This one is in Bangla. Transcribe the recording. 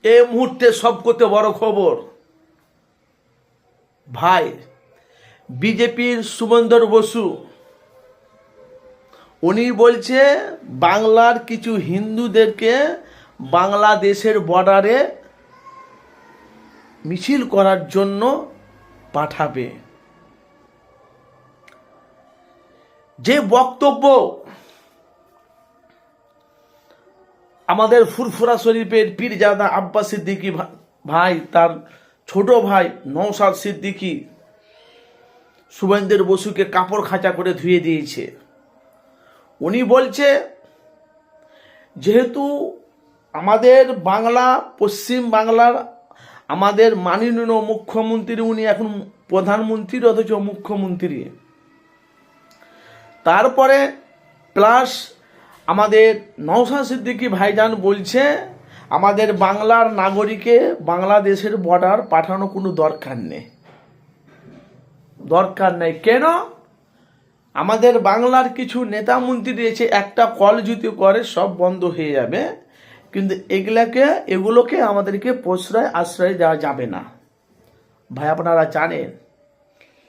এই মুহূর্তে সবকথে বড় খবর ভাই, বিজেপির সুমন্দর বসু উনি বলছে বাংলার কিছু হিন্দুদেরকে বাংলাদেশের বর্ডারে মিছিল করার জন্য পাঠাবে। যে বক্তব্য আমাদের ফুরফুরা শরীফের পীরজাদা আব্বাস সিদ্দিকী ভাই, তার ছোট ভাই নওশাদ সিদ্দিকী শুভেন্দু বসুকে কাপড় খাঁচা করে ধুয়ে দিয়েছে। উনি বলছে যেহেতু আমাদের বাংলা, পশ্চিম বাংলার আমাদের মাননীয় মুখ্যমন্ত্রী, উনি এখন প্রধানমন্ত্রী অথচ মুখ্যমন্ত্রী, তারপরে প্লাস আমাদের নওশাদ সিদ্দিকী ভাইজান বলছে আমাদের বাংলার নাগরিকে বাংলাদেশের বর্ডার পাঠানো কোনো দরকার নেই। কেন? আমাদের বাংলার কিছু নেতা মন্ত্রী রয়েছে, একটা কল যদি করে সব বন্ধ হয়ে যাবে, কিন্তু এগুলোকে আমাদেরকে আশ্রয় দেওয়া যাবে না। ভাই আপনারা জানেন